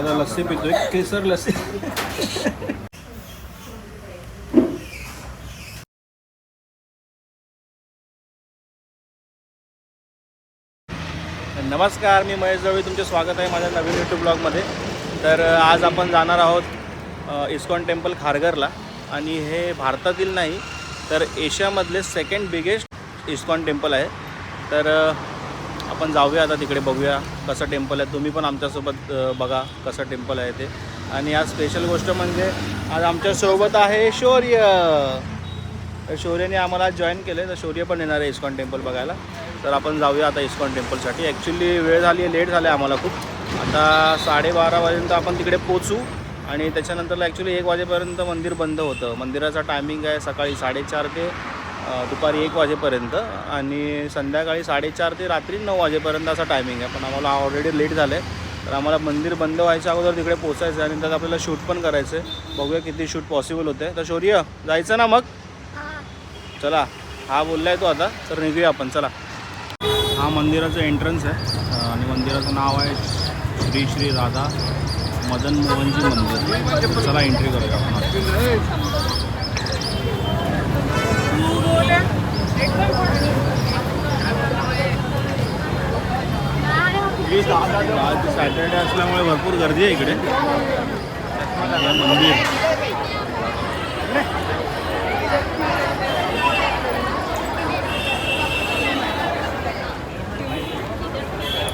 आता लस्सी पितोय, केसर लस्सी. नमस्कार, मी महेश जवळी, तुमचे स्वागत आहे माझ्या नवीन यूट्यूब ब्लॉगमध्ये. तर आज आपण जाणार आहोत इस्कॉन टेम्पल खारघरला. आणि हे भारतातील नाही तर एशियामधले सेकंड बिगेस्ट इस्कॉन टेम्पल आहे. तर आपण जाऊया आता तिकडे, बघूया कसं टेम्पल आहे. तुम्ही पण आमच्यासोबत बघा कसं टेम्पल आहे ते. आणि आज स्पेशल गोष्ट म्हणजे आज आमच्यासोबत आहे शौर्य. तर शौर्यने आम्हाला जॉईन केलं आहे, तर शौर्य पण येणार आहे इस्कॉन टेम्पल बघायला. तर आपण जाऊया आता इस्कॉन टेम्पलसाठी. ॲक्च्युली वेळ झाली आहे, लेट झालं आहे आम्हाला खूप. आता 12:30 वाजेपर्यंत आपण तिकडे पोचू. आणि त्याच्यानंतरला ॲक्च्युली 1 वाजेपर्यंत मंदिर बंद होतं. मंदिराचा टायमिंग आहे सकाळी 4:30 ते दुपारी 1 वाजेपर्यंत, आणि संध्याकाळी 4:30 ते रात्री 9 वाजेपर्यंत असा टायमिंग आहे. पण आम्हाला ऑलरेडी लेट झालं आहे, तर आम्हाला मंदिर बंद व्हायच्या अगोदर तिकडे पोचायचं आहे. आणि त्यात आपल्याला शूट पण करायचं आहे. बघूया किती शूट पॉसिबल होते. तर शौर्य जायचं ना मग? चला, हा बोलला आहे तो आता, तर निघूया आपण. चला, हा मंदिराचं एंट्रन्स आहे आणि मंदिराचं नाव आहे श्री श्री राधा मदन मोहनजी मंदिर. चला एंट्री करूया आपण. आज सॅटर्डे असल्यामुळे भरपूर गर्दी आहे इकडे. मंदिर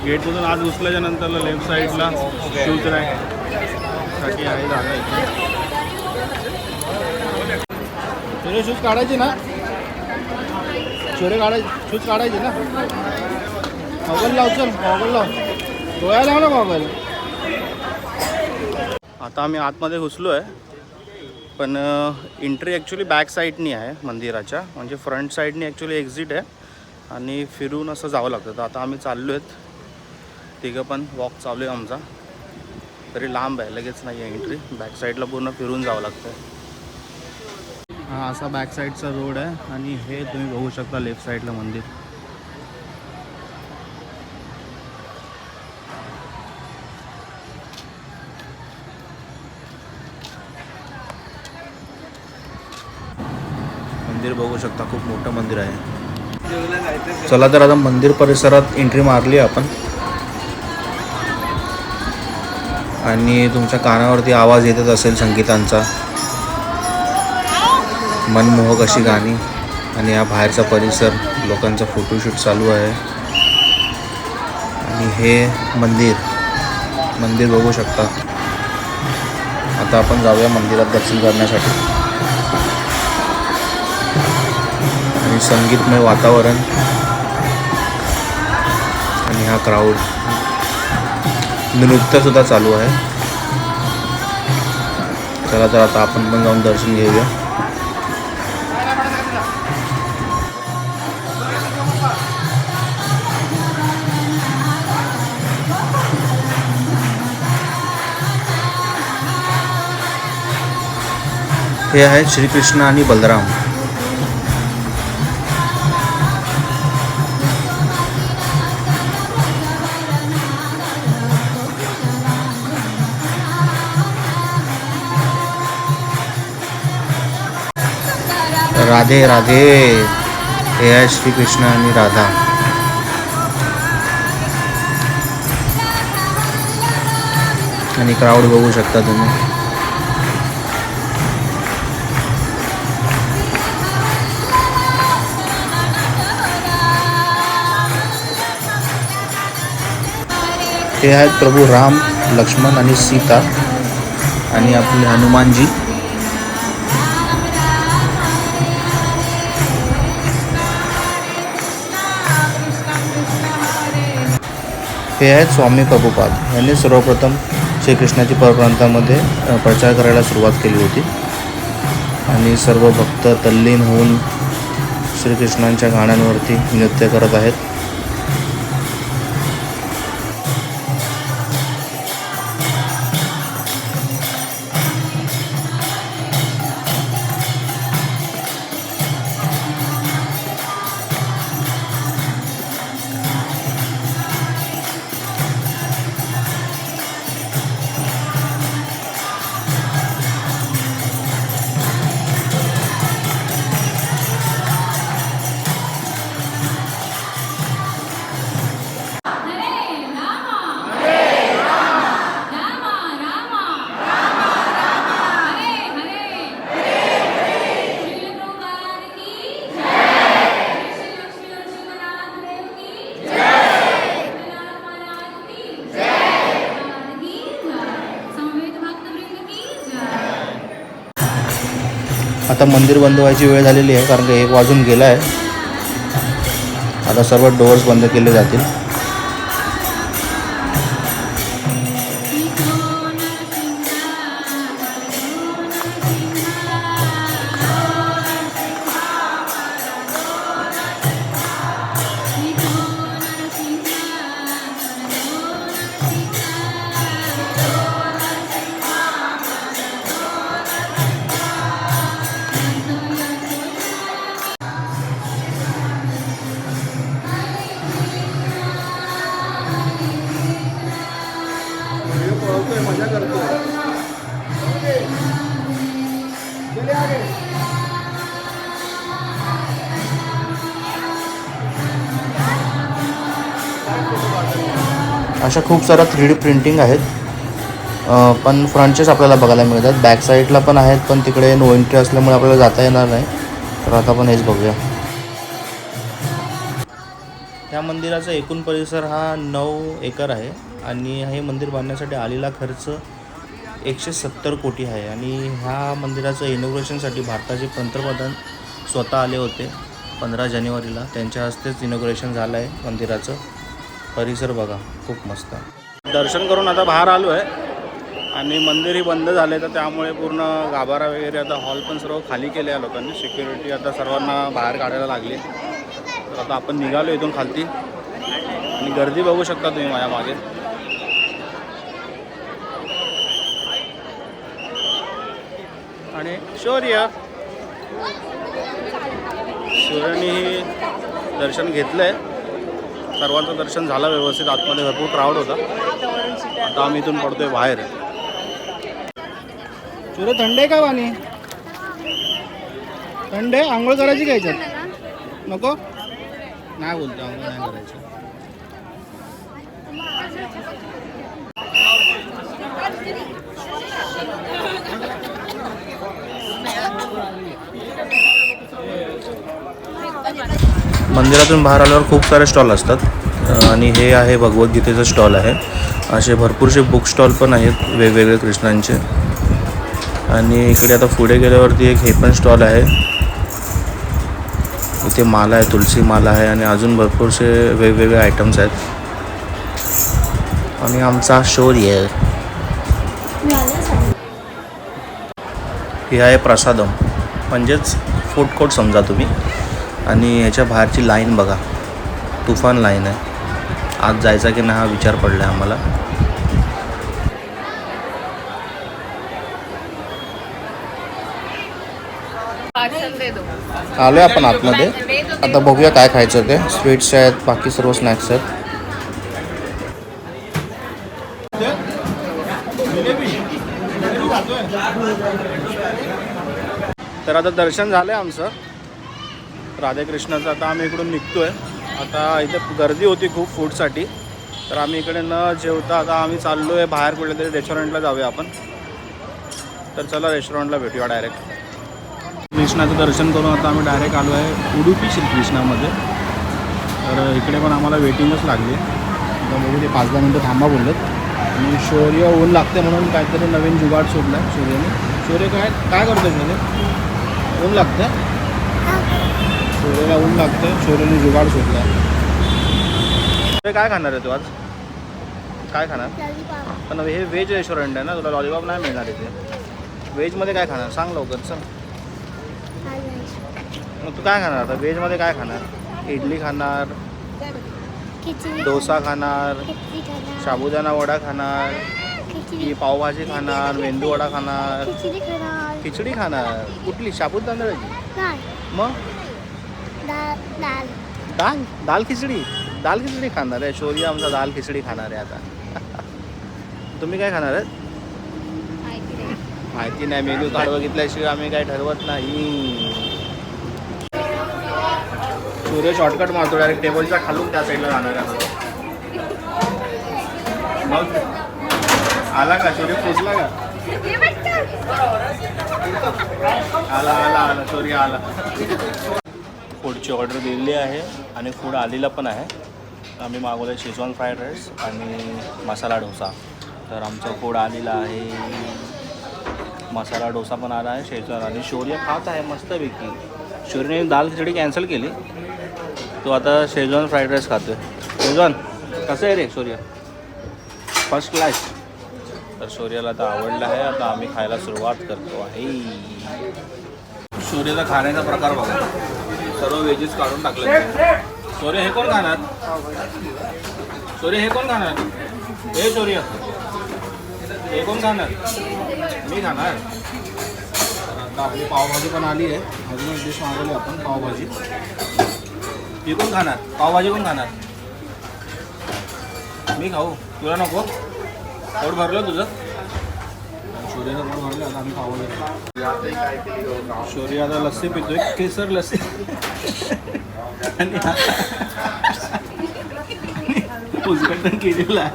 गेटमधून आज घुसल्याच्या नंतरला लेफ्ट साईडला शूज साठी आहे जागा इथे. छोरे शूज काढायचे ना, शूज काढायचे ना. गॉगल लाव, चल गॉगल लाव, डोळ्याला लाव ना गॉगल. आता आम्ही आतमध्ये घुसलो आहे, पण एंट्री ॲक्च्युली बॅक साईडनी आहे मंदिराच्या. म्हणजे फ्रंट साईडनी ॲक्च्युली एक्झिट आहे आणि फिरून असं जावं लागतं. तर आता आम्ही चाललो आहेत तिघं पण, वॉक चालू आहे आमचा. तरी लांब आहे, लगेच नाही आहे एंट्री. बॅक साईडला पूर्ण फिरून जावं लागतं. हा असा बॅक साईडचा रोड आहे आणि हे तुम्ही बघू शकता लेफ्ट साईडला मंदिर. मंदिर बघू शकता, खूप मोठं मंदिर आहे. चला तर आता मंदिर परिसरात एंट्री मारली आपण. आणि तुमच्या कानावरती आवाज येतच असेल संगीतांचा, मनमोहक अशी गाणी. आणि हा बाहेरचा परिसर, लोकांचा फोटोशूट चालू आहे. आणि हे मंदिर बघू शकता. आता आपण जाऊया मंदिरात दर्शन करण्यासाठी. आणि संगीतमय वातावरण आणि हा क्राऊड, नृत्यसुद्धा चालू आहे. चला तर आता आपण पण जाऊन दर्शन घेऊया. हे आहेत श्रीकृष्ण आणि बलराम. राधे राधे. हे आहे श्रीकृष्ण आणि राधा. आणि क्राऊड बघू शकता तुम्ही. हे आहेत प्रभू राम, लक्ष्मण आणि सीता आणि आपले हनुमानजी. हे आहेत स्वामी प्रभुपाद. यांनी सर्वप्रथम श्रीकृष्णाची परप्रांतामध्ये प्रचार करायला सुरुवात केली होती. आणि सर्व भक्त तल्लीन होऊन श्रीकृष्णांच्या गाण्यांवरती नृत्य करत आहेत. आता मंदिर बंद व्हायची वेळ झालेली आहे, कारण की 1 वाजून गेला आहे. आता सर्व डोअर्स बंद केले जातील. मजा करतोय. अशा खूप साऱ्या 3D प्रिंटिंग आहेत, पण फ्रंटचेच आपल्याला बघायला मिळतात. बॅक साईडला पण आहेत, पण तिकडे नो एंट्री असल्यामुळे आपल्याला जाता येणार नाही. तर आता आपण हेच बघूया. ह्या मंदिराचा एकूण परिसर हा 9 एकर आहे आणि हे मंदिर बांधण्यासाठी आलेला खर्च 170 कोटी आहे. आणि ह्या मंदिराचं इनॉग्रेशनसाठी भारताचे पंतप्रधान स्वतः आले होते 15 जानेवारीला. त्यांच्या हस्तेच इनॉग्रेशन झालं आहे मंदिराचं. परिसर बघा, खूप मस्त. दर्शन करून आता बाहेर आलो आहे आणि मंदिरही बंद झाले, तर त्यामुळे पूर्ण गाभारा वगैरे आता हॉल पण सर्व खाली केले आहे लोकांनी. सिक्युरिटी आता सर्वांना बाहेर काढायला लागली. तर आता आपण निघालो इथून खालती आणि गर्दी बघू शकता तुम्ही माझ्या मागे. आणि शौर्याने दर्शन घेतलं आहे. सर्वांचं दर्शन झालं व्यवस्थित. आतमध्ये भरपूर क्राऊड होता. आता आम्ही इथून पडतोय बाहेर. शौर्य, थंड आहे का पाणी? थंड आहे? आंघोळ करायची काय याच्यात? नको? नाही बोलतो, आंघोळ नाही करायची. मंदिरातून बाहेर आल्यावर खूप सारे स्टॉल असतात आणि हे आहे भगवद्गीतेचं स्टॉल आहे. असे भरपूरसे बुक स्टॉल पण आहेत वेगवेगळे कृष्णांचे. आणि इकडे आता पुढे गेल्यावरती एक हे पण स्टॉल आहे. इथे माला आहे, तुलसी माला आहे आणि अजून भरपूरसे वेगवेगळे आयटम्स आहेत. आणि आमचा शौर्य हे आहे प्रसादम, म्हणजेच फूड कोर्ट समजा तुम्ही. आणि ह्याच्या बाहेरची लाईन बघा, तुफान लाईन आहे. आज जायचा की नाही हा विचार पडला आहे आम्हाला. आलो आहे आपण आतमध्ये. आता बघूया काय खायचं ते. स्वीट्स आहेत, बाकी सर्व स्नॅक्स आहेत. तर आता दर्शन झालं आहे आमचं राधाकृष्णाचं. आता आम्ही इकडून निघतो आहे. आता इथे गर्दी होती खूप फूडसाठी, तर आम्ही इकडे न जेवता आता आम्ही चाललो आहे बाहेर कुठल्या तरी रेस्टॉरंटला जाऊया आपण. तर चला रेस्टॉरंटला भेटूया डायरेक्ट. कृष्णाचं दर्शन करून आता आम्ही डायरेक्ट आलो आहे उडुपी श्रीकृष्णामध्ये. तर इकडे पण आम्हाला वेटिंगच लागली. आता बघू ते 5-10 मिनटं थांबा बोललेत. आणि शौर्य ऊन लागते म्हणून काहीतरी नवीन जुगाड शोधला आहे शौर्याने. शौर्य काय करतो म्हणजे? ऊन लागतं? शौर्याला ऊन लागतं. शौर्याने जुगाड शोधला आहे. काय खाणार आहे तू आज? काय खाणार? पण हे व्हेज रेस्टॉरंट आहे ना, तुला लॉलीपॉप नाही मिळणार इथे. व्हेजमध्ये काय खाणार सांग लवकर. चल मग तू काय खाणार आता? व्हेजमध्ये काय खाणार? इडली खाणार, डोसा खाणार, साबुदाणा वडा खाणार, की पावभाजी खाणार, मेंदू वडा खाणार, खिचडी खाणार? कुठली? साबुत तांदळाची? मग दाल खिचडी. दाल खिचडी खाणार आहे शौर्य आमचा. दाल खिचडी खाणार आहे आता. तुम्ही काय खाणार आहेत? माहिती नाही. मेनू कार्ड बघितल्याशिवाय आम्ही काय ठरवत नाही. शौर्य शॉर्टकट मारतो डायरेक्ट टेबलच्या खालून त्या साईडला जाणार आहे. मग आला का शौर्य? पोचला का? आला शौर्य आला. फूडची ऑर्डर दिलेली आहे आणि फूड आलेलं पण आहे. आम्ही मागवलं शेजवान फ्राईड राईस आणि मसाला डोसा. तर आमचं फूड आलेलं आहे. मसाला डोसा पण आला आहे शेजवान आणि शौर्य खात आहे मस्तपैकी. शौर्यने दाल खिचडी कॅन्सल केली, तो आता शेजवान फ्राईड राईस खातोय. शेजवान कसं आहे रे शौर्य? First class. तर शौर्याला आता आवडलं आहे. आता आम्ही खायला सुरुवात करतो आहे. शौर्याचा खाण्याचा प्रकार बघा, सर्व व्हेजेस काढून टाकले. शौर्य हे कोण खाणार? शौर्य हे कोण खाणार? हे शौर्य हे कोण खाणार? मी खाणार. आता आपली पावभाजी पण आली आहे. अजून एक डिश मागवली आपण पावभाजी. ही कोण खाणार? पावभाजी कोण खाणार? मी खाऊ, तुला नको? पोट भरलं तुझं? शौर्याचं पोट भरलं. आता आम्ही पावभाजी. शौर्य आता लस्सी पितोय, केसर लस्सी. आणि उद्घाटन केलेला.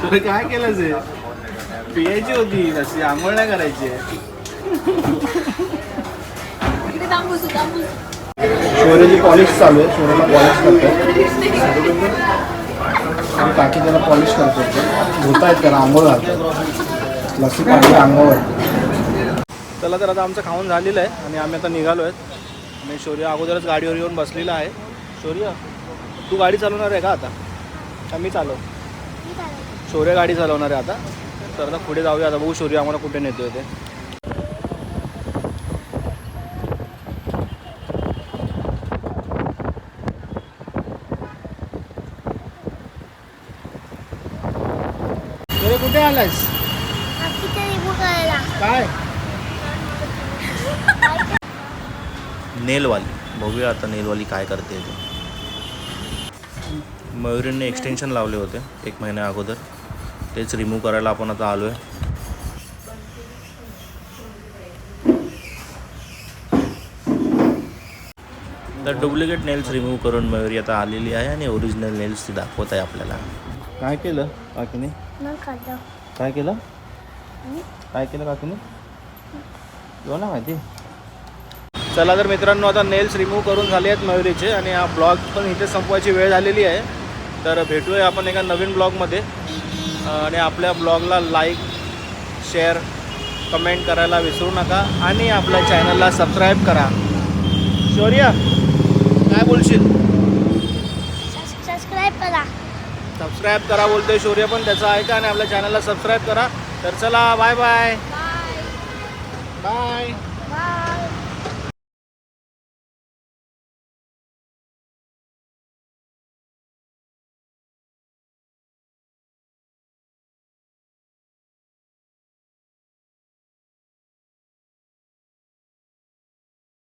तर काय केलं ते? पियायची होती लस्सी, आंघोळ नाही करायची. शौर्याची पॉलिश चालू आहे. शौर्याला पॉलिश करतो आणि काकी त्याला पॉलिश करतो. धुता आहेत त्याला, आंघोळ घालतो. लस्सी पाहिजे आंघोळ. चला तर आता आमचं खाऊन झालेलं आहे आणि आम्ही आता निघालो आहेत. आणि शौर्य अगोदरच गाडीवर येऊन बसलेला आहे. शौर्य तू गाडी चालवणार आहे का आता? का मी चालव? शौर्य गाडी चालवणार आहे आता. तर आता पुढे जाऊया. आता बघू शौर्य आम्हाला कुठे नेतोय ते. कुठे आलास? काय? नेलवाली. बघूया आता नेलवाली काय करते ते. मयुरीने एक्सटेन्शन लावले होते 1 महिन्या अगोदर, तेच रिमूव्ह करायला आपण आता आलो आहे. तर डुप्लिकेट नेल्स रिमूव्ह करून मयुरी आता आलेली आहे आणि ओरिजिनल नेल्स ती दाखवत आहे आपल्याला. काय केलं काकीने? काय केलं? काय केलं काकीने? तुला माहिती? चला तर मित्रांनो, आता नेल्स रिमूव्ह करून झाले आहेत मयुरीचे आणि हा ब्लॉग पण इथे संपवायची वेळ झालेली आहे. तर भेटूया आपण एका नवीन ब्लॉगमध्ये. आणि आपल्या ब्लॉगला लाईक, शेअर, कमेंट करायला विसरू नका आणि आपल्या चॅनलला सबस्क्राईब करा. शौर्य काय बोलशील? सबस्क्राईब करा बोलतोय शौर्य पण, त्याचा ऐका आणि आपल्या चॅनलला सबस्क्राईब करा. तर चला, बाय बाय. बाय.